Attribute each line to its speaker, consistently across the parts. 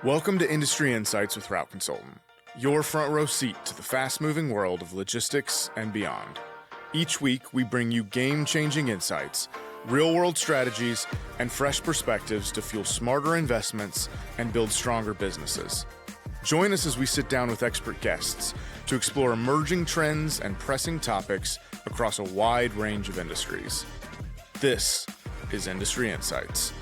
Speaker 1: Welcome to Industry Insights with Route Consultant, your front row seat to the fast-moving world of logistics and beyond. Each week, we bring you game-changing insights, real-world strategies, and fresh perspectives to fuel smarter investments and build stronger businesses. Join us as we sit down with expert guests to explore emerging trends and pressing topics across a wide range of industries. This is Industry Insights.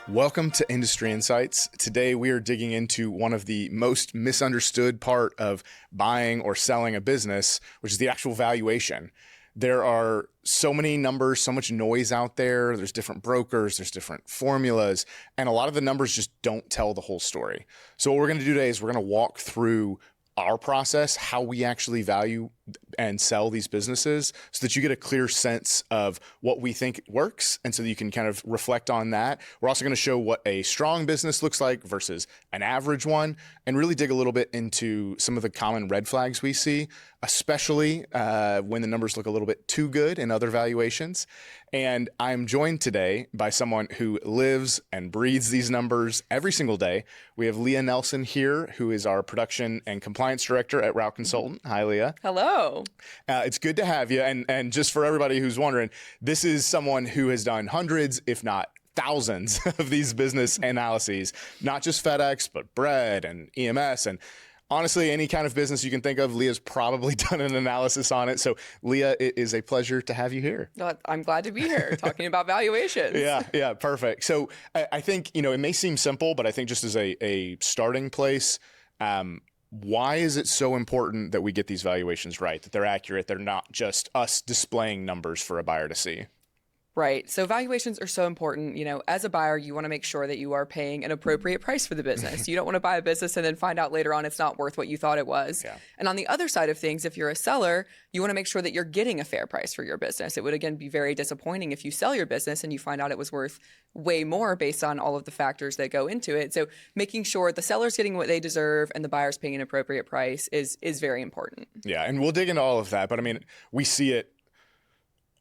Speaker 1: Welcome to Industry Insights. Today we are digging into one of the most misunderstood part of buying or selling a business, which is the actual valuation. There are so many numbers, so much noise out there. There's different brokers, there's different formulas, and a lot of the numbers just don't tell the whole story. So what we're going to do today is we're going to walk through our process, how we actually value and sell these businesses so that you get a clear sense of what we think works. And so that you can kind of reflect on that. We're also going to show what a strong business looks like versus an average one, and really dig a little bit into some of the common red flags we see, especially when the numbers look a little bit too good in other valuations. And I'm joined today by someone who lives and breathes these numbers every single day. We have Leah Nelson here, who is our production and compliance director at Route Consultant. Hi, Leah.
Speaker 2: Hello.
Speaker 1: It's good to have you. And just for everybody who's wondering, this is someone who has done hundreds, if not thousands, of these business analyses, not just FedEx, but Bread and EMS. And honestly, any kind of business you can think of, Leah's probably done an analysis on it. So Leah, it is a pleasure to have you here.
Speaker 2: I'm glad to be here talking about valuations.
Speaker 1: Yeah, perfect. So I think, it may seem simple, but I think just as a starting place, why is it so important that we get these valuations right, that they're accurate, they're not just us displaying numbers for a buyer to see?
Speaker 2: Right. So valuations are so important. As a buyer, you want to make sure that you are paying an appropriate price for the business. You don't want to buy a business and then find out later on it's not worth what you thought it was.
Speaker 1: Yeah.
Speaker 2: And on the other side of things, if you're a seller, you want to make sure that you're getting a fair price for your business. It would, again, be very disappointing if you sell your business and you find out it was worth way more based on all of the factors that go into it. So making sure the seller's getting what they deserve and the buyer's paying an appropriate price is very important.
Speaker 1: Yeah, and we'll dig into all of that. But we see it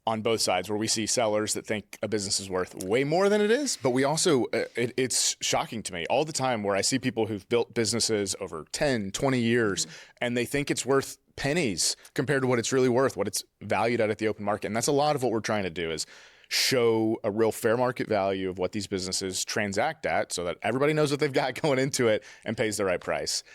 Speaker 1: on both sides, where we see sellers that think a business is worth way more than it is. But we also, it's shocking to me all the time where I see people who've built businesses over 10, 20 years, and they think it's worth pennies compared to what it's really worth, what it's valued at the open market. And that's a lot of what we're trying to do, is show a real fair market value of what these businesses transact at so that everybody knows what they've got going into it and pays the right price.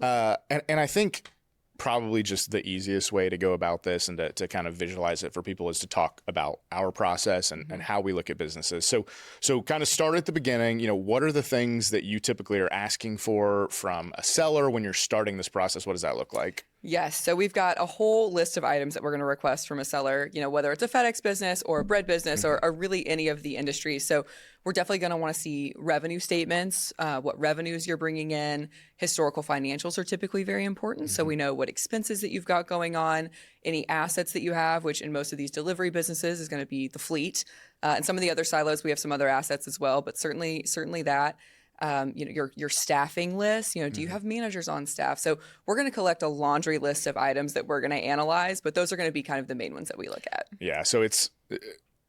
Speaker 1: And I think probably just the easiest way to go about this and to kind of visualize it for people is to talk about our process and how we look at businesses. So kind of start at the beginning. What are the things that you typically are asking for from a seller when you're starting this process? What does that look like?
Speaker 2: Yes. So we've got a whole list of items that we're going to request from a seller, whether it's a FedEx business or a Bread business or really any of the industries. So we're definitely going to want to see revenue statements, what revenues you're bringing in. Historical financials are typically very important. So we know what expenses that you've got going on, any assets that you have, which in most of these delivery businesses is going to be the fleet. And some of the other silos, we have some other assets as well, but certainly that. Your staffing list, do you have managers on staff? So we're going to collect a laundry list of items that we're going to analyze, but those are going to be kind of the main ones that we look at.
Speaker 1: Yeah. So it's,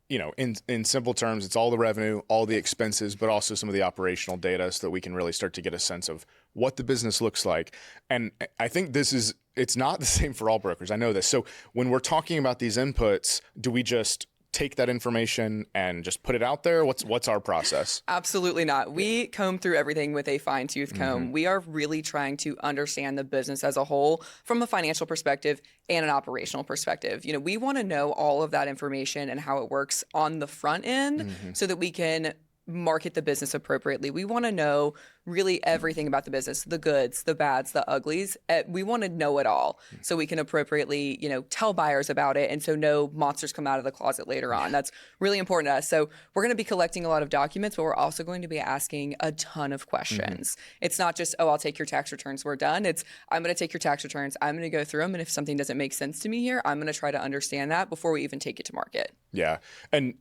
Speaker 1: in simple terms, it's all the revenue, all the expenses, but also some of the operational data so that we can really start to get a sense of what the business looks like. And I think it's not the same for all brokers. I know this. So when we're talking about these inputs, do we just take that information and just put it out there? What's our process?
Speaker 2: Absolutely not. We comb through everything with a fine-tooth comb. We are really trying to understand the business as a whole from a financial perspective and an operational perspective. We want to know all of that information and how it works on the front end so that we can market the business appropriately. We want to know really everything about the business, the goods, the bads, the uglies. We want to know it all so we can appropriately, tell buyers about it. And so no monsters come out of the closet later on. That's really important to us. So we're going to be collecting a lot of documents, but we're also going to be asking a ton of questions. It's not just, I'll take your tax returns, we're done. It's, I'm going to take your tax returns, I'm going to go through them. And if something doesn't make sense to me here, I'm going to try to understand that before we even take it to market.
Speaker 1: Yeah. And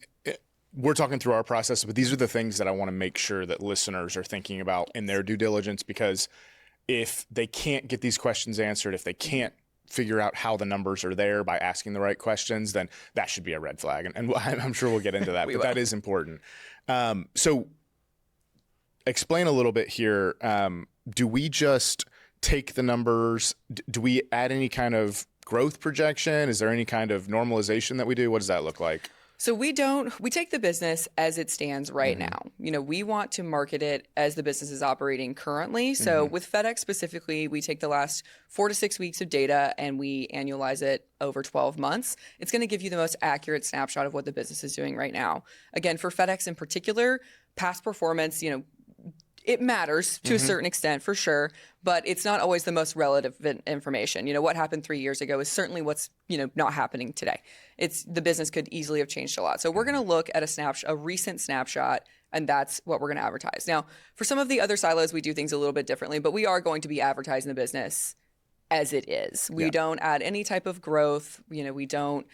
Speaker 1: we're talking through our process, but these are the things that I want to make sure that listeners are thinking about in their due diligence, because if they can't get these questions answered, if they can't figure out how the numbers are there by asking the right questions, then that should be a red flag. And I'm sure we'll get into that, but that is important. So explain a little bit here. Do we just take the numbers? Do we add any kind of growth projection? Is there any kind of normalization that we do? What does that look like?
Speaker 2: So we take the business as it stands right now. We want to market it as the business is operating currently. So with FedEx specifically, we take the last 4 to 6 weeks of data and we annualize it over 12 months. It's going to give you the most accurate snapshot of what the business is doing right now. Again, for FedEx in particular, past performance, it matters to a certain extent for sure, but it's not always the most relevant information. What happened 3 years ago is certainly what's, not happening today. The business could easily have changed a lot. So we're going to look at a recent snapshot, and that's what we're going to advertise. Now, for some of the other silos, we do things a little bit differently, but we are going to be advertising the business as it is. We don't add any type of growth. We don't,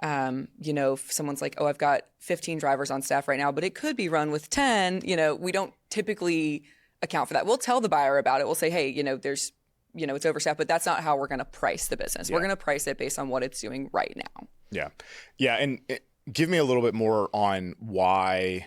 Speaker 2: if someone's like, oh, I've got 15 drivers on staff right now, but it could be run with 10, we don't typically account for that. We'll tell the buyer about it. We'll say, hey, there's, it's overstaffed, but that's not how we're going to price the business. We're going to price it based on what it's doing right now.
Speaker 1: Yeah. Yeah. And give me a little bit more on why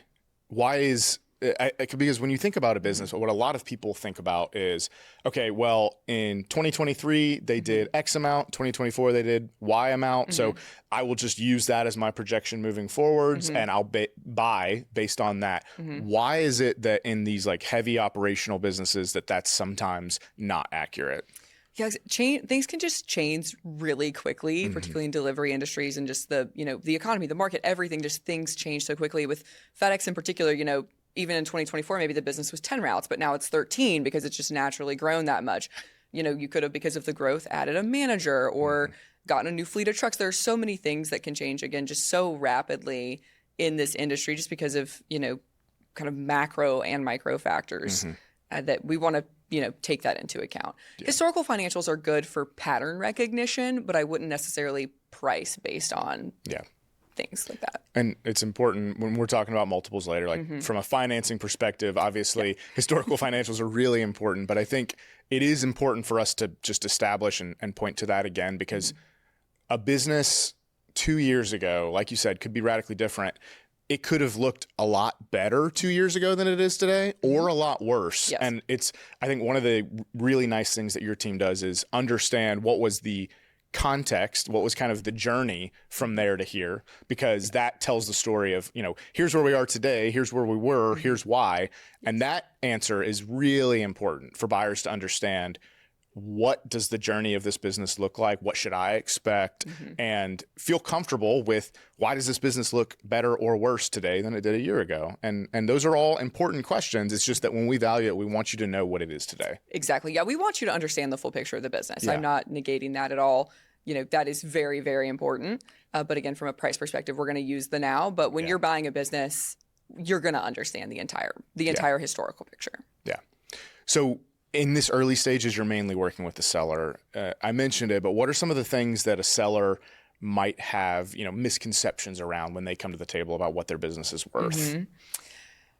Speaker 1: is, because when you think about a business, what a lot of people think about is, okay, well, in 2023, they did X amount, 2024, they did Y amount. So I will just use that as my projection moving forwards and I'll buy based on that. Why is it that in these like heavy operational businesses that's sometimes not accurate?
Speaker 2: Yeah, things can just change really quickly, particularly in delivery industries and just the economy, the market, everything, just things change so quickly. With FedEx in particular, even in 2024, maybe the business was 10 routes, but now it's 13 because it's just naturally grown that much. You could have, because of the growth, added a manager or gotten a new fleet of trucks. There are so many things that can change, again, just so rapidly in this industry just because of, kind of macro and micro factors that we want to, take that into account. Yeah. Historical financials are good for pattern recognition, but I wouldn't necessarily price based on things like that.
Speaker 1: And it's important when we're talking about multiples later, like from a financing perspective, obviously historical financials are really important, but I think it is important for us to just establish and point to that again, because a business 2 years ago, like you said, could be radically different. It could have looked a lot better 2 years ago than it is today, or a lot worse. Yes. And I think one of the really nice things that your team does is understand what was the context, what was kind of the journey from there to here, because that tells the story of, here's where we are today, here's where we were, here's why. And that answer is really important for buyers to understand. What does the journey of this business look like? What should I expect? And feel comfortable with, why does this business look better or worse today than it did a year ago? And those are all important questions. It's just that when we value it, we want you to know what it is today.
Speaker 2: Exactly. Yeah, we want you to understand the full picture of the business. Yeah. I'm not negating that at all. That is very, very important. But again, from a price perspective, we're going to use the now. But when you're buying a business, you're going to understand the entire historical picture. Yeah.
Speaker 1: So in this early stages, you're mainly working with the seller. I mentioned it, but what are some of the things that a seller might have, misconceptions around when they come to the table about what their business is worth?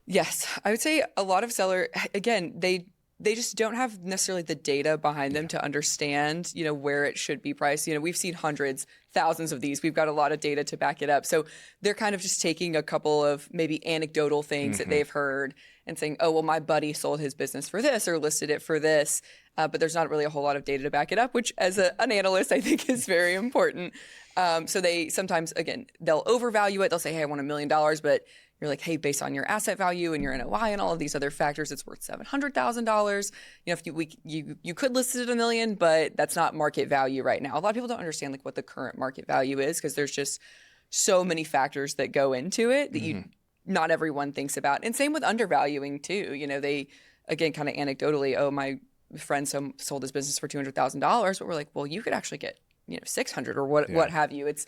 Speaker 2: Yes, I would say a lot of sellers, again, they just don't have necessarily the data behind them to understand, where it should be priced. We've seen hundreds, thousands of these. We've got a lot of data to back it up. So they're kind of just taking a couple of maybe anecdotal things that they've heard and saying, oh, well, my buddy sold his business for this or listed it for this. But there's not really a whole lot of data to back it up, which as an analyst, I think is very important. So they sometimes, again, they'll overvalue it. They'll say, hey, I want $1 million, but you're like, hey, based on your asset value and your NOI and all of these other factors, it's worth $700,000. If you could list it at $1 million, but that's not market value right now. A lot of people don't understand like what the current market value is because there's just so many factors that go into it that not everyone thinks about. And same with undervaluing too. They, again, kind of anecdotally, oh, my friend sold his business for $200,000, but we're like, well, you could actually get 600 or what have you. It's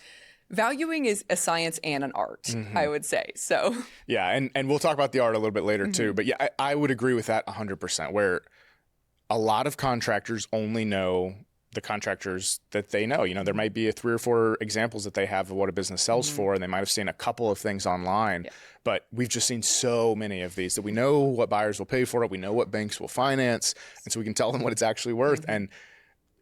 Speaker 2: valuing is a science and an art, I would say. So
Speaker 1: yeah, and we'll talk about the art a little bit later too. But yeah, I would agree with that 100%. Where a lot of contractors only know the contractors that they know. There might be 3 or 4 examples that they have of what a business sells for, and they might have seen a couple of things online. Yeah. But we've just seen so many of these that we know what buyers will pay for it. We know what banks will finance, and so we can tell them what it's actually worth. And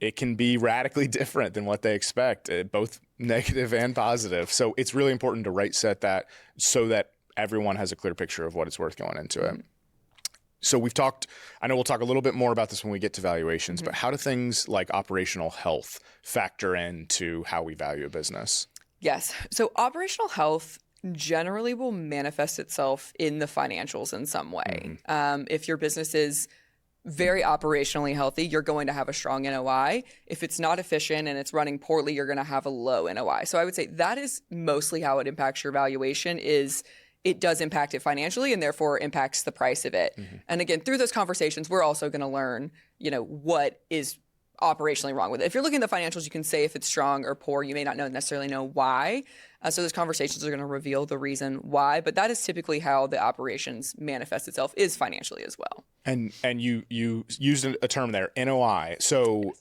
Speaker 1: it can be radically different than what they expect, both negative and positive. So it's really important to right set that so that everyone has a clear picture of what it's worth going into it. So we've talked, I know we'll talk a little bit more about this when we get to valuations, but how do things like operational health factor into how we value a business?
Speaker 2: Yes. So operational health generally will manifest itself in the financials in some way. If your business is very operationally healthy, you're going to have a strong NOI. If it's not efficient and it's running poorly, you're going to have a low NOI. So I would say that is mostly how it impacts your valuation. Is it does impact it financially and therefore impacts the price of it. And again, through those conversations, we're also going to learn, what is operationally wrong with it. If you're looking at the financials, you can say if it's strong or poor. You may not necessarily know why. So those conversations are going to reveal the reason why. But that is typically how the operations manifest itself, is financially as well.
Speaker 1: And you used a term there, NOI. So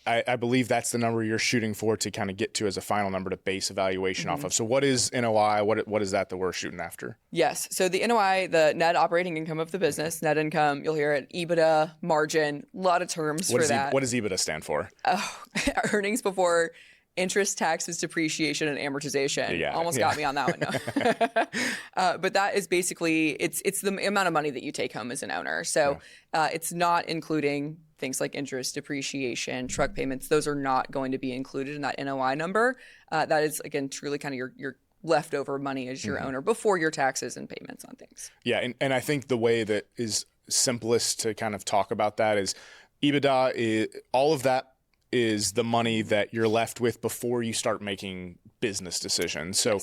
Speaker 1: I believe that's the number you're shooting for to kind of get to as a final number to base evaluation off of. So what is NOI? What is that we're shooting after?
Speaker 2: Yes. So the NOI, the net operating income of the business, net income, you'll hear it, EBITDA, margin, a lot of terms for that.
Speaker 1: What does EBITDA stand for?
Speaker 2: Earnings before interest, taxes, depreciation, and amortization. Almost got me on that one. But that is basically, it's the amount of money that you take home as an owner. So it's not including things like interest, depreciation, truck payments. Those are not going to be included in that NOI number. That is, again, truly kind of your leftover money as your owner before your taxes and payments on things.
Speaker 1: Yeah, and I think the way that is simplest to kind of talk about that is EBITDA, all of that is the money that you're left with before you start making business decisions. So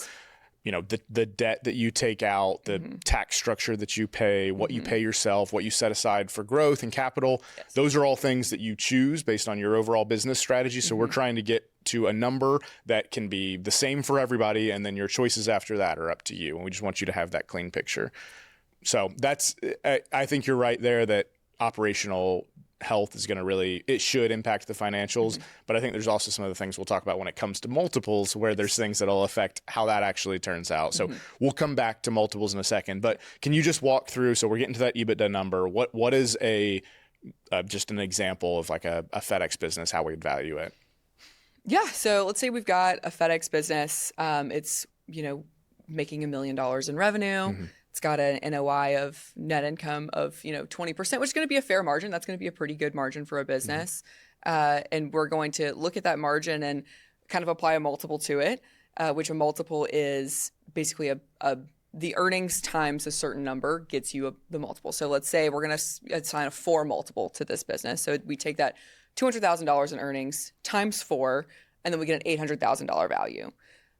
Speaker 1: the debt that you take out, the tax structure that you pay, what you pay yourself, what you set aside for growth and capital, those are all things that you choose based on your overall business strategy. So we're trying to get to a number that can be the same for everybody, and then your choices after that are up to you. And we just want you to have that clean picture. So I think you're right there that operational health is going to it should impact the financials, but I think there's also some other things we'll talk about when it comes to multiples, where there's things that'll affect how that actually turns out. So we'll come back to multiples in a second, but can you just walk through, so we're getting to that EBITDA number, what is just an example of like a FedEx business, how we'd value it?
Speaker 2: Yeah, so let's say we've got a FedEx business. It's, making $1 million in revenue. It's got an NOI of net income of 20%, which is going to be a fair margin. That's going to be a pretty good margin for a business. And we're going to look at that margin and kind of apply a multiple to it, which a multiple is basically the earnings times a certain number gets you the multiple. So let's say we're going to assign a 4 multiple to this business. So we take that $200,000 in earnings times 4, and then we get an $800,000 value.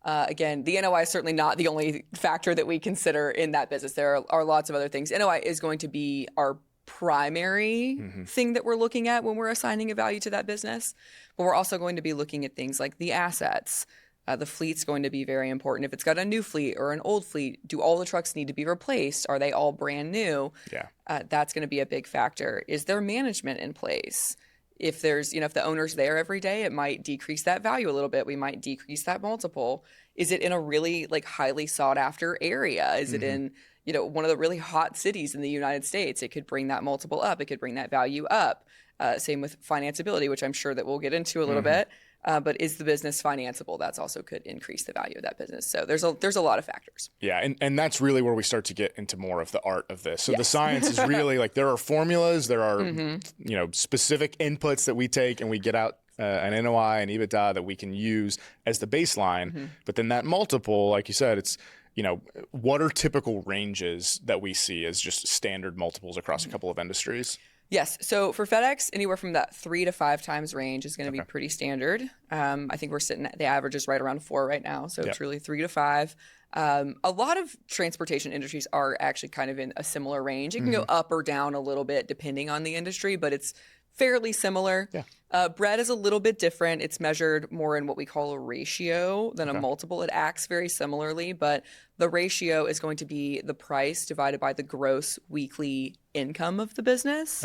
Speaker 2: Again, the NOI is certainly not the only factor that we consider in that business. There are lots of other things. NOI is going to be our primary thing that we're looking at when we're assigning a value to that business. But we're also going to be looking at things like the assets. The fleet's going to be very important. If it's got a new fleet or an old fleet, do all the trucks need to be replaced? Are they all brand new?
Speaker 1: Yeah.
Speaker 2: That's going to be a big factor. Is there management in place? If there's, if the owner's there every day, it might decrease that value a little bit. We might decrease that multiple. Is it in a really highly sought after area? Is it in, one of the really hot cities in the United States? It could bring that multiple up. It could bring that value up. Same with financeability, which I'm sure that we'll get into a little bit. But is the business financeable? That's also could increase the value of that business. So there's a lot of factors.
Speaker 1: Yeah, and that's really where we start to get into more of the art of this. So the science is really there are formulas, there are specific inputs that we take, and we get out an NOI and EBITDA that we can use as the baseline. But then that multiple, like you said, it's what are typical ranges that we see as just standard multiples across a couple of industries?
Speaker 2: Yes. So for FedEx, anywhere from that 3 to 5 times range is going to be pretty standard. I think we're sitting at the average is right around 4 right now. So truly 3 to 5. A lot of transportation industries are actually kind of in a similar range. It can go up or down a little bit depending on the industry, but it's fairly similar. Bread is a little bit different. It's measured more in what we call a ratio than a multiple. It acts very similarly, but the ratio is going to be the price divided by the gross weekly income of the business.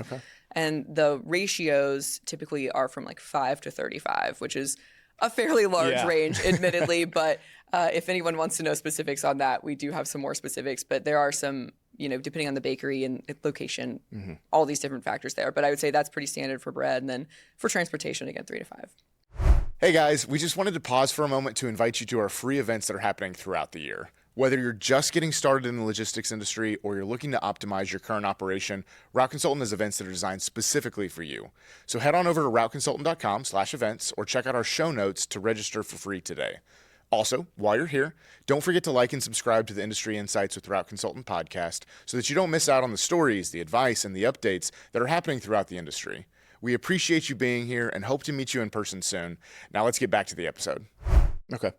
Speaker 2: And the ratios typically are from 5 to 35, which is a fairly large range, admittedly. But if anyone wants to know specifics on that, we do have some more specifics. But there are some depending on the bakery and location, all these different factors there. But I would say that's pretty standard for bread. And then for transportation, again, 3 to 5.
Speaker 1: Hey guys, we just wanted to pause for a moment to invite you to our free events that are happening throughout the year. Whether you're just getting started in the logistics industry or you're looking to optimize your current operation, Route Consultant has events that are designed specifically for you. So head on over to routeconsultant.com/events or check out our show notes to register for free today. Also, while you're here, don't forget to like and subscribe to the Industry Insights with Route Consultant podcast so that you don't miss out on the stories, the advice, and the updates that are happening throughout the industry. We appreciate you being here and hope to meet you in person soon. Now let's get back to the episode. Okay.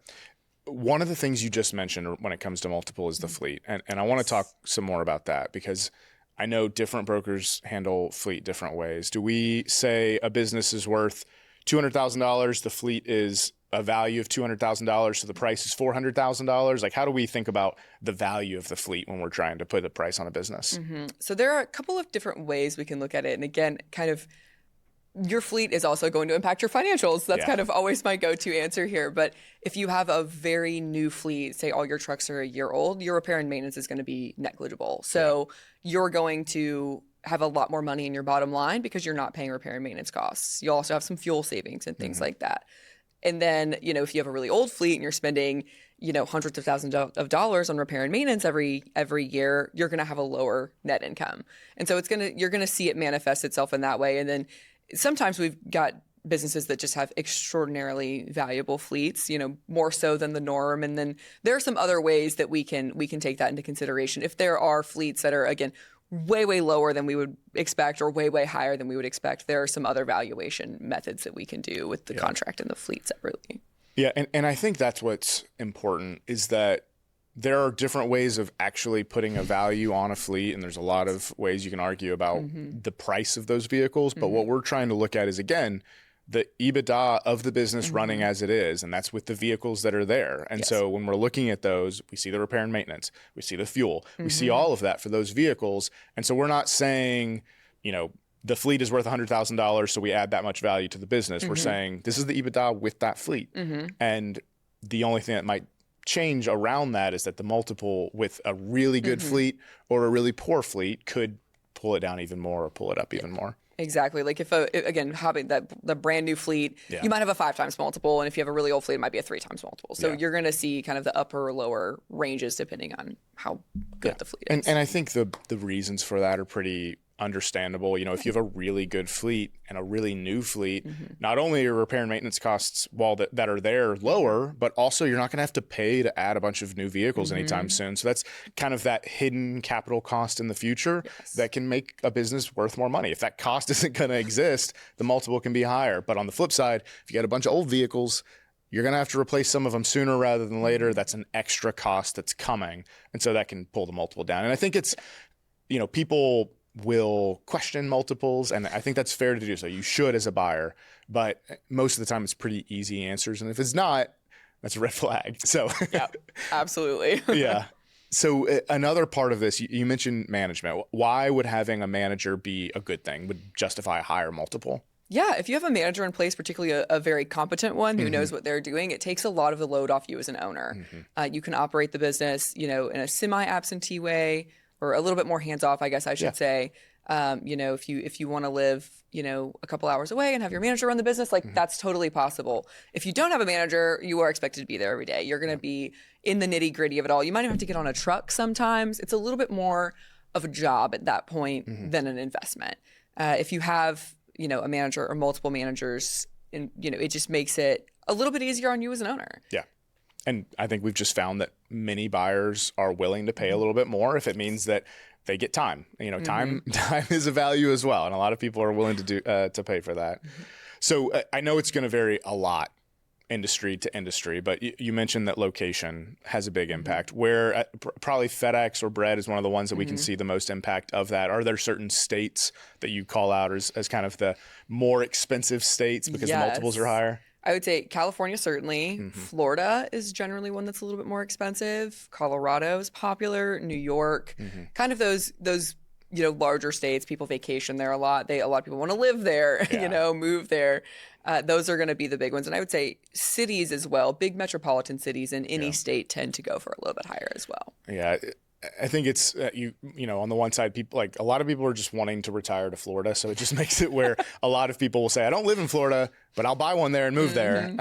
Speaker 1: One of the things you just mentioned when it comes to multiple is the fleet. And I want to talk some more about that because I know different brokers handle fleet different ways. Do we say a business is worth $200,000, the fleet is a value of $200,000, so the price is $400,000? Like, how do we think about the value of the fleet when we're trying to put a price on a business?
Speaker 2: So there are a couple of different ways we can look at it. And again, kind of your fleet is also going to impact your financials. That's kind of always my go-to answer here. But if you have a very new fleet, say all your trucks are a year old, your repair and maintenance is going to be negligible. So you're going to have a lot more money in your bottom line because you're not paying repair and maintenance costs. You also have some fuel savings and things like that. And then, if you have a really old fleet and you're spending, hundreds of thousands of dollars on repair and maintenance every year, you're going to have a lower net income. And so you're going to see it manifest itself in that way. And then sometimes we've got businesses that just have extraordinarily valuable fleets, more so than the norm. And then there are some other ways that we can take that into consideration. If there are fleets that are, again, way, way lower than we would expect or way, way higher than we would expect, there are some other valuation methods that we can do with the contract and the fleet separately.
Speaker 1: Yeah, and I think that's what's important is that there are different ways of actually putting a value on a fleet, and there's a lot of ways you can argue about the price of those vehicles. But what we're trying to look at is, again, the EBITDA of the business running as it is, and that's with the vehicles that are there. And so when we're looking at those, we see the repair and maintenance, we see the fuel, we see all of that for those vehicles. And so we're not saying, the fleet is worth $100,000, so we add that much value to the business. We're saying this is the EBITDA with that fleet. And the only thing that might change around that is that the multiple with a really good fleet or a really poor fleet could pull it down even more or pull it up even more.
Speaker 2: Exactly. Like again, having the brand new fleet, you might have a 5 times multiple. And if you have a really old fleet, it might be a 3 times multiple. So you're going to see kind of the upper or lower ranges depending on how good the fleet is.
Speaker 1: And I think the reasons for that are pretty understandable. If you have a really good fleet and a really new fleet, not only are repair and maintenance costs that are there lower, but also you're not going to have to pay to add a bunch of new vehicles anytime soon. So that's kind of that hidden capital cost in the future that can make a business worth more money. If that cost isn't going to exist, the multiple can be higher. But on the flip side, if you got a bunch of old vehicles, you're going to have to replace some of them sooner rather than later. That's an extra cost that's coming. And so that can pull the multiple down. And I think it's, people will question multiples, and I think that's fair to do so. You should as a buyer, but most of the time it's pretty easy answers. And if it's not, that's a red flag. So
Speaker 2: yeah, absolutely.
Speaker 1: Yeah. So another part of this, you mentioned management. Why would having a manager be a good thing, would justify a higher multiple?
Speaker 2: Yeah, if you have a manager in place, particularly a very competent one who knows what they're doing, it takes a lot of the load off you as an owner. You can operate the business, in a semi-absentee way, or a little bit more hands-off, I guess I should say. If you want to live, a couple hours away and have your manager run the business, that's totally possible. If you don't have a manager, you are expected to be there every day. You're going to be in the nitty-gritty of it all. You might even have to get on a truck sometimes. It's a little bit more of a job at that point than an investment. If you have, a manager or multiple managers, it just makes it a little bit easier on you as an owner.
Speaker 1: Yeah. And I think we've just found that many buyers are willing to pay a little bit more if it means that they get time. Time is a value as well, and a lot of people are willing to pay for that. So I know it's going to vary a lot, industry to industry, but you mentioned that location has a big impact. Where probably FedEx or Bread is one of the ones that we can see the most impact of that. Are there certain states that you call out as kind of the more expensive states because the multiples are higher?
Speaker 2: I would say California, certainly. Florida is generally one that's a little bit more expensive. Colorado is popular. New York, kind of those larger states. People vacation there a lot. A lot of people want to live there, move there. Those are going to be the big ones. And I would say cities as well. Big metropolitan cities in any state tend to go for a little bit higher as well.
Speaker 1: Yeah. I think it's on the one side, people like a lot of people are just wanting to retire to Florida, so it just makes it where a lot of people will say, I don't live in Florida, but I'll buy one there and move there.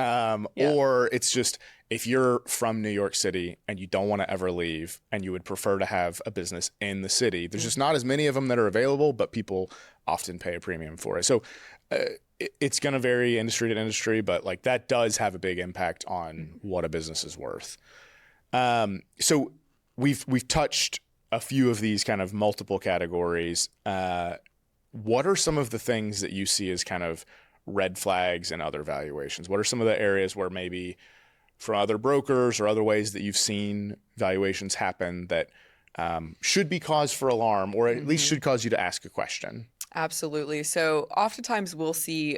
Speaker 1: Or it's just, if you're from New York City and you don't want to ever leave and you would prefer to have a business in the city, there's just not as many of them that are available, but people often pay a premium for it. So it's going to vary industry to industry, but like that does have a big impact on what a business is worth. So we've touched a few of these kind of multiple categories. What are some of the things that you see as kind of red flags and other valuations? What are some of the areas where maybe from other brokers or other ways that you've seen valuations happen that should be cause for alarm, or at least should cause you to ask a question?
Speaker 2: Absolutely. So oftentimes we'll see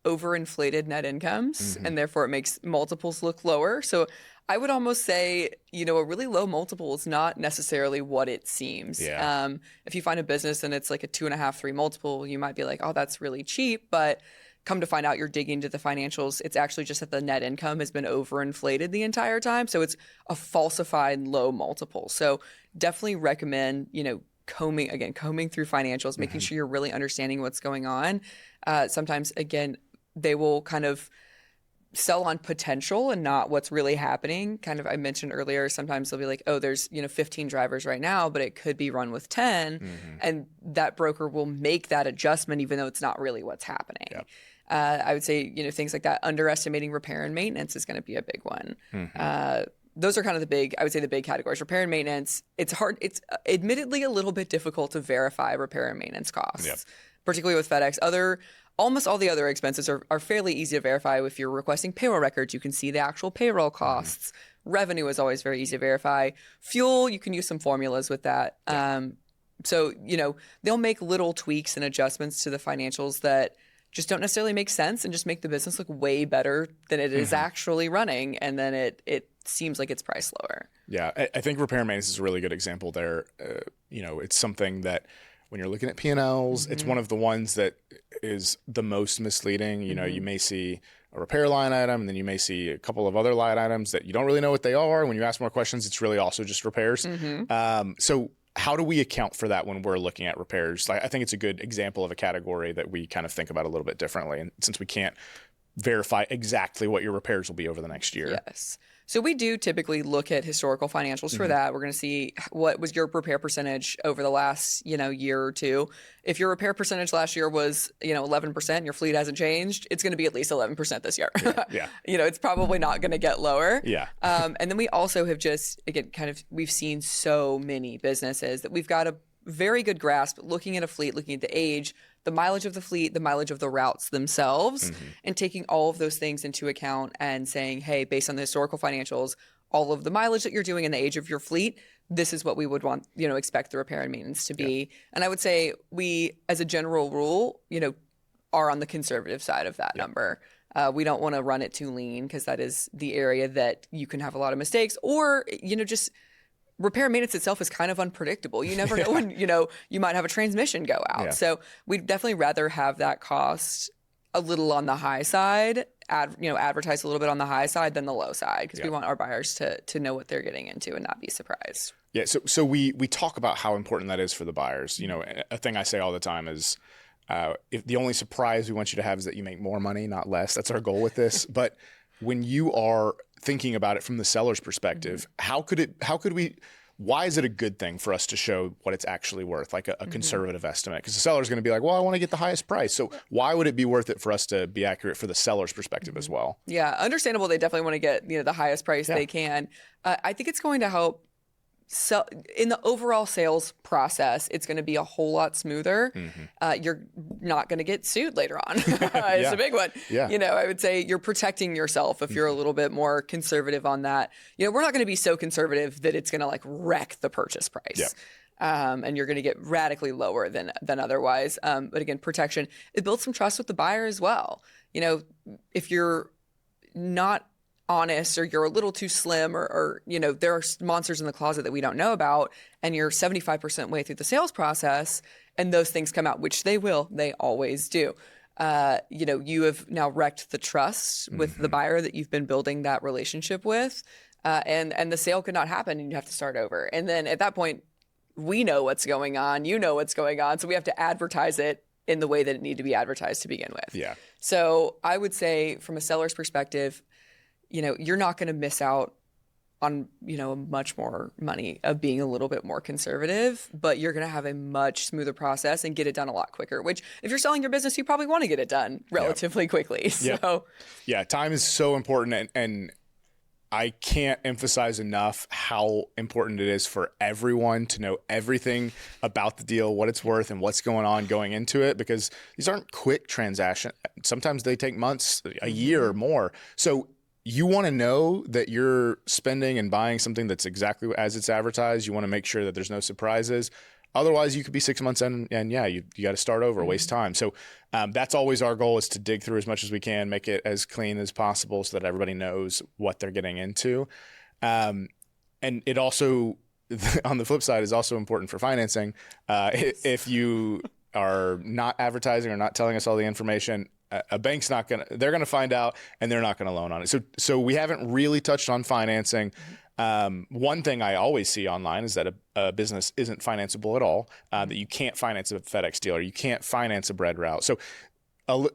Speaker 2: overinflated net incomes, and therefore it makes multiples look lower. So I would almost say, a really low multiple is not necessarily what it seems.
Speaker 1: Yeah.
Speaker 2: If you find a business and it's like a 2.5, 3 multiple, you might be like, oh, that's really cheap. But come to find out, you're digging into the financials. It's actually just that the net income has been overinflated the entire time. So it's a falsified low multiple. So definitely recommend, combing through financials, making sure you're really understanding what's going on. Sometimes, again, they will kind of sell on potential and not what's really happening. Kind of, I mentioned earlier, sometimes they'll be like, oh, there's 15 drivers right now, but it could be run with 10. And that broker will make that adjustment even though it's not really what's happening.
Speaker 1: Yep.
Speaker 2: I would say, things like that. Underestimating repair and maintenance is going to be a big one. Those are kind of the big categories. Repair and maintenance, it's hard. It's admittedly a little bit difficult to verify repair and maintenance costs, particularly with FedEx. Almost all the other expenses are fairly easy to verify. If you're requesting payroll records, you can see the actual payroll costs. Revenue is always very easy to verify. Fuel, you can use some formulas with that. So, they'll make little tweaks and adjustments to the financials that just don't necessarily make sense and just make the business look way better than it is actually running. And then it seems like it's priced lower. Yeah,
Speaker 1: I think repair and maintenance is a really good example there. It's something that when you're looking at P&Ls, it's one of the ones that is the most misleading. You may see a repair line item, and then you may see a couple of other line items that you don't really know what they are. When you ask more questions, it's really also just repairs. So how do we account for that when we're looking at repairs? I think it's a good example of a category that we kind of think about a little bit differently. And since we can't verify exactly what your repairs will be over the next year.
Speaker 2: Yes. So we do typically look at historical financials for that. We're going to see what was your repair percentage over the last, year or two. If your repair percentage last year was, 11%, and your fleet hasn't changed, it's going to be at least 11% this year.
Speaker 1: Yeah.
Speaker 2: It's probably not going to get lower.
Speaker 1: Yeah.
Speaker 2: And then we also have just, again, we've seen so many businesses that we've got a very good grasp looking at a fleet, looking at the age, the mileage of the fleet, the mileage of the routes themselves, and taking all of those things into account and saying, hey, based on the historical financials, all of the mileage that you're doing and the age of your fleet, this is what we would want, expect the repair and maintenance to be. And I would say we, as a general rule, are on the conservative side of that number. We don't want to run it too lean because that is the area that you can have a lot of mistakes, or, just repair and maintenance itself is kind of unpredictable. You never know when, you might have a transmission go out.
Speaker 1: Yeah.
Speaker 2: So we'd definitely rather have that cost a little on the high side, advertise a little bit on the high side than the low side, because we want our buyers to know what they're getting into and not be surprised.
Speaker 1: Yeah. So we talk about how important that is for the buyers. A thing I say all the time is, if the only surprise we want you to have is that you make more money, not less. That's our goal with this. But when you are thinking about it from the seller's perspective, why is it a good thing for us to show what it's actually worth, like a conservative estimate? Because the seller's going to be like, well, I want to get the highest price. So why would it be worth it for us to be accurate for the seller's perspective as well?
Speaker 2: Yeah, understandable. They definitely want to get the highest price they can. I think it's going to help. So in the overall sales process, it's going to be a whole lot smoother. You're not going to get sued later on. It's a big one.
Speaker 1: Yeah.
Speaker 2: I would say you're protecting yourself if you're a little bit more conservative on that. We're not going to be so conservative that it's going to wreck the purchase price. And you're going to get radically lower than otherwise. But again, protection, it builds some trust with the buyer as well. If you're not honest, or you're a little too slim, or there are monsters in the closet that we don't know about, and you're 75% way through the sales process and those things come out, which they always do. You have now wrecked the trust with the buyer that you've been building that relationship with. and the sale could not happen, and you have to start over. And then at that point, we know what's going on, you know what's going on, so we have to advertise it in the way that it needed to be advertised to begin with.
Speaker 1: Yeah.
Speaker 2: So I would say, from a seller's perspective, you're not going to miss out on, much more money of being a little bit more conservative, but you're going to have a much smoother process and get it done a lot quicker, which if you're selling your business, you probably want to get it done relatively quickly. So
Speaker 1: yeah, time is so important. And I can't emphasize enough how important it is for everyone to know everything about the deal, what it's worth, and what's going on going into it, because these aren't quick transactions. Sometimes they take months, a year or more. So you want to know that you're spending and buying something that's exactly as it's advertised. You want to make sure that there's no surprises. Otherwise, you could be 6 months in and you got to start over, waste time. So that's always our goal, is to dig through as much as we can, make it as clean as possible so that everybody knows what they're getting into. And it also, on the flip side, is also important for financing. If you are not advertising or not telling us all the information, a bank's not going to, they're going to find out and they're not going to loan on it. So we haven't really touched on financing. One thing I always see online is that a business isn't financeable at all, that you can't finance a FedEx deal or you can't finance a bread route. So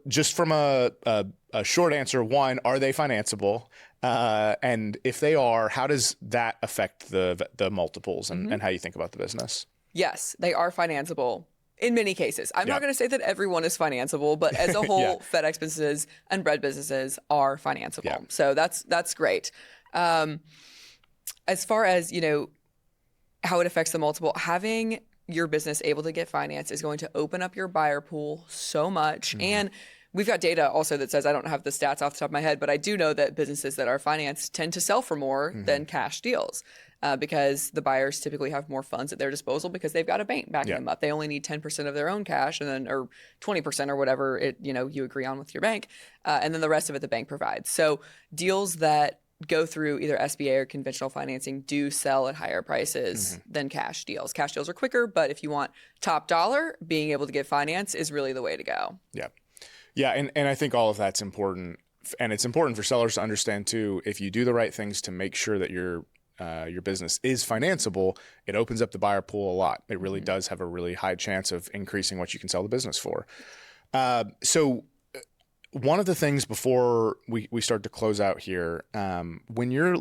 Speaker 1: just from a short answer, one, are they financeable? And if they are, how does that affect the multiples and how you think about the business?
Speaker 2: Yes, they are financeable. In many cases. I'm not going to say that everyone is financeable, but as a whole, FedEx businesses and bread businesses are financeable. Yeah. So that's great. As far as, how it affects the multiple, having your business able to get financed is going to open up your buyer pool so much. And we've got data also that says, I don't have the stats off the top of my head, but I do know that businesses that are financed tend to sell for more than cash deals. Because the buyers typically have more funds at their disposal because they've got a bank backing them up. They only need 10% of their own cash, and then or 20% or whatever you agree on with your bank, and then the rest of it the bank provides. So deals that go through either SBA or conventional financing do sell at higher prices than cash deals. Cash deals are quicker, but if you want top dollar, being able to get finance is really the way to go.
Speaker 1: Yeah, and I think all of that's important, and it's important for sellers to understand too. If you do the right things to make sure that your business is financeable, it opens up the buyer pool a lot. It really does have a really high chance of increasing what you can sell the business for. So one of the things before we start to close out here, when you're,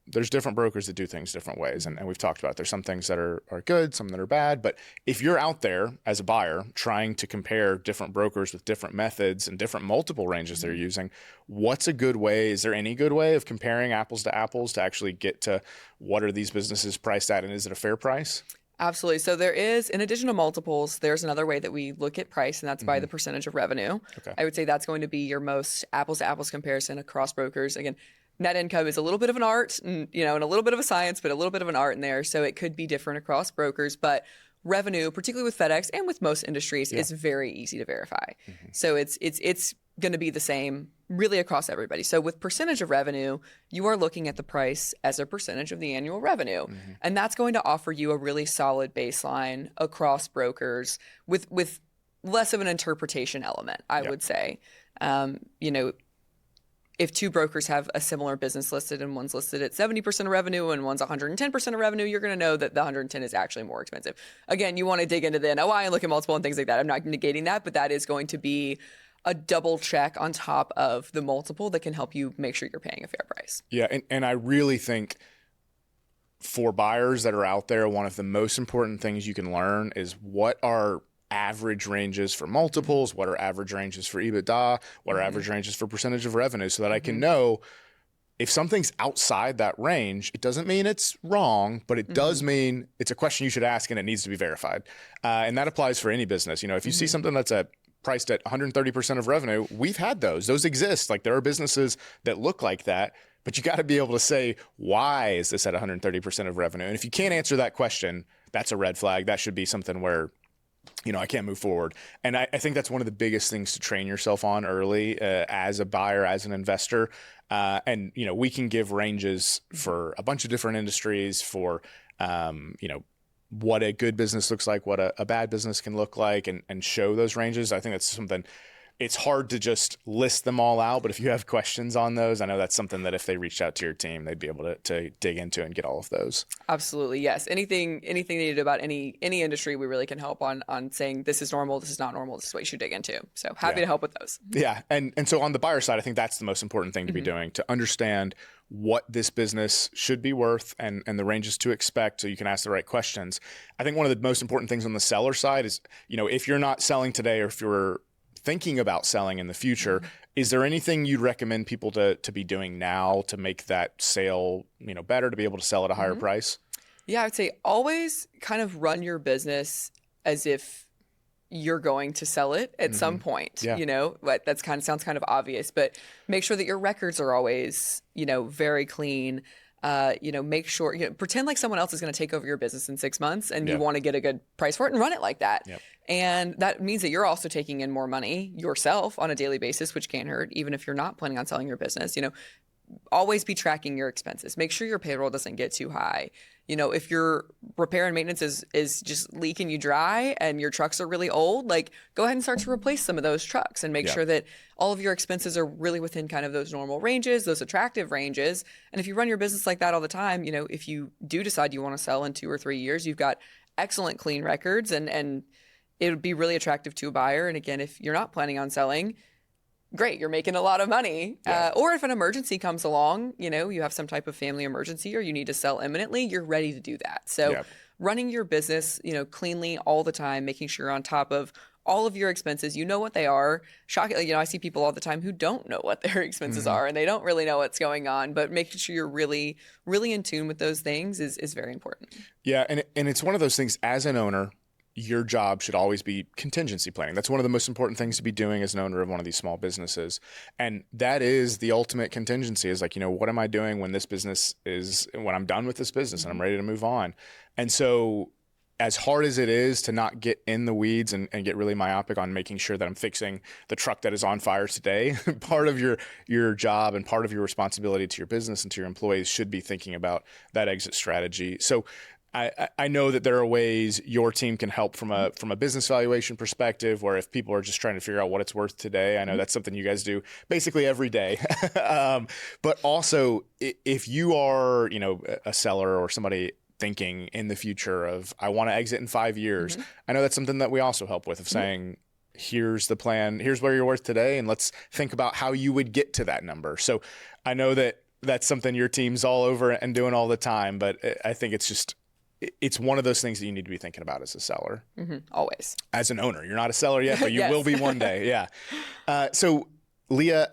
Speaker 1: there's different brokers that do things different ways. And we've talked about, there's some things that are good, some that are bad. But if you're out there as a buyer trying to compare different brokers with different methods and different multiple ranges they're using, what's a good way? Is there any good way of comparing apples to apples to actually get to what are these businesses priced at, and is it a fair price?
Speaker 2: Absolutely. So there is, in addition to multiples, there's another way that we look at price, and that's by the percentage of revenue. Okay. I would say that's going to be your most apples to apples comparison across brokers. Again, net income is a little bit of an art and a little bit of a science, but a little bit of an art in there. So it could be different across brokers, but revenue, particularly with FedEx and with most industries, is very easy to verify. So it's going to be the same really across everybody. So with percentage of revenue, you are looking at the price as a percentage of the annual revenue. And that's going to offer you a really solid baseline across brokers with less of an interpretation element, I would say. If two brokers have a similar business listed and one's listed at 70% of revenue and one's 110% of revenue, you're going to know that the 110 is actually more expensive. Again, you want to dig into the NOI and look at multiple and things like that. I'm not negating that, but that is going to be a double check on top of the multiple that can help you make sure you're paying a fair price.
Speaker 1: Yeah, and I really think for buyers that are out there, one of the most important things you can learn is what are average ranges for multiples, what are average ranges for EBITDA, what are average ranges for percentage of revenue, so that I can know if something's outside that range. It doesn't mean it's wrong, but it does mean it's a question you should ask and it needs to be verified. And that applies for any business. If you see something that's priced at 130% of revenue, we've had those. Those exist. Like, there are businesses that look like that, but you got to be able to say, why is this at 130% of revenue? And if you can't answer that question, that's a red flag. That should be something where, I can't move forward. And I think that's one of the biggest things to train yourself on early as a buyer, as an investor. And we can give ranges for a bunch of different industries for, what a good business looks like, what a bad business can look like, and show those ranges. I think that's something it's hard to just list them all out, but if you have questions on those, I know that's something that if they reached out to your team, they'd be able to dig into and get all of those.
Speaker 2: Absolutely, yes. Anything needed about any industry, we really can help on saying this is normal, this is not normal, this is what you should dig into. So happy to help with those.
Speaker 1: Yeah, and so on the buyer side, I think that's the most important thing to be doing, to understand what this business should be worth and the ranges to expect so you can ask the right questions. I think one of the most important things on the seller side is, if you're not selling today or if you're thinking about selling in the future, is there anything you'd recommend people to be doing now to make that sale, better, to be able to sell at a higher price?
Speaker 2: Yeah, I would say always kind of run your business as if you're going to sell it at some point.
Speaker 1: Yeah.
Speaker 2: That's sounds kind of obvious, but make sure that your records are always, very clean. Make sure, pretend like someone else is going to take over your business in 6 months and you want to get a good price for it and run it like that.
Speaker 1: Yep.
Speaker 2: And that means that you're also taking in more money yourself on a daily basis, which can't hurt, even if you're not planning on selling your business. Always be tracking your expenses. Make sure your payroll doesn't get too high. If your repair and maintenance is just leaking you dry and your trucks are really old, go ahead and start to replace some of those trucks and make sure that all of your expenses are really within kind of those normal ranges, those attractive ranges. And if you run your business like that all the time, if you do decide you want to sell in 2 or 3 years, you've got excellent clean records and it would be really attractive to a buyer. And again, if you're not planning on selling, great, you're making a lot of money. Or if an emergency comes along, you have some type of family emergency or you need to sell imminently, you're ready to do that. So running your business, cleanly all the time, making sure you're on top of all of your expenses, what they are. Shockingly, I see people all the time who don't know what their expenses are and they don't really know what's going on, but making sure you're really, really in tune with those things is very important.
Speaker 1: Yeah, and it's one of those things as an owner, your job should always be contingency planning. That's one of the most important things to be doing as an owner of one of these small businesses. And that is the ultimate contingency is what am I doing when when I'm done with this business and I'm ready to move on? And so as hard as it is to not get in the weeds and get really myopic on making sure that I'm fixing the truck that is on fire today, part of your job and part of your responsibility to your business and to your employees should be thinking about that exit strategy. So I know that there are ways your team can help from a business valuation perspective, where if people are just trying to figure out what it's worth today, I know that's something you guys do basically every day. But also, if you are a seller or somebody thinking in the future of I want to exit in 5 years, I know that's something that we also help with, of saying, here's the plan, here's where you're worth today, and let's think about how you would get to that number. So I know that that's something your team's all over and doing all the time, but I think it's one of those things that you need to be thinking about as a seller.
Speaker 2: Always.
Speaker 1: As an owner. You're not a seller yet, but you
Speaker 2: Yes.
Speaker 1: will be one day. Yeah. So Leah,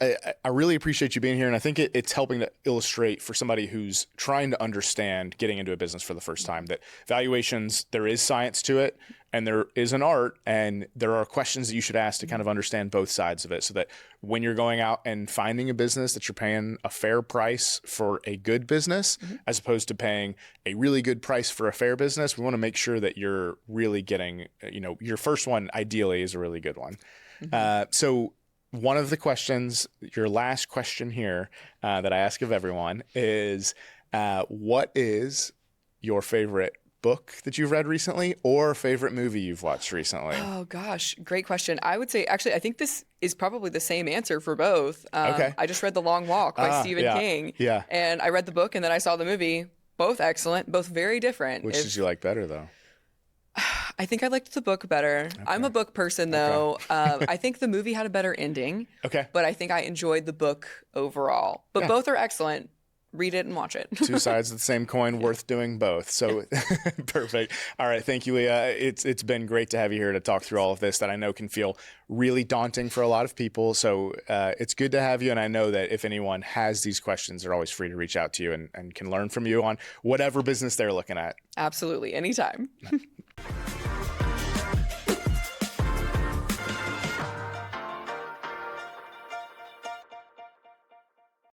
Speaker 1: I really appreciate you being here. And I think it's helping to illustrate for somebody who's trying to understand getting into a business for the first time that valuations, there is science to it and there is an art, and there are questions that you should ask to kind of understand both sides of it, so that when you're going out and finding a business, that you're paying a fair price for a good business as opposed to paying a really good price for a fair business. We want to make sure that you're really getting, your first one ideally is a really good one. So one of the questions, your last question here that I ask of everyone is, what is your favorite book that you've read recently or favorite movie you've watched recently?
Speaker 2: Oh gosh, great question. I would say, actually, I think this is probably the same answer for both.
Speaker 1: Okay.
Speaker 2: I just read The Long Walk by Stephen King.
Speaker 1: Yeah.
Speaker 2: And I read the book and then I saw the movie. Both excellent, both very different.
Speaker 1: Which did you like better, though?
Speaker 2: I think I liked the book better. Okay. I'm a book person, though. I think the movie had a better ending.
Speaker 1: Okay.
Speaker 2: But I think I enjoyed the book overall. But both are excellent. Read it and watch it.
Speaker 1: Two sides of the same coin, worth doing both. So perfect. All right. Thank you, Leah. It's been great to have you here to talk through all of this that I know can feel really daunting for a lot of people. So it's good to have you. And I know that if anyone has these questions, they're always free to reach out to you and can learn from you on whatever business they're looking at.
Speaker 2: Absolutely. Anytime.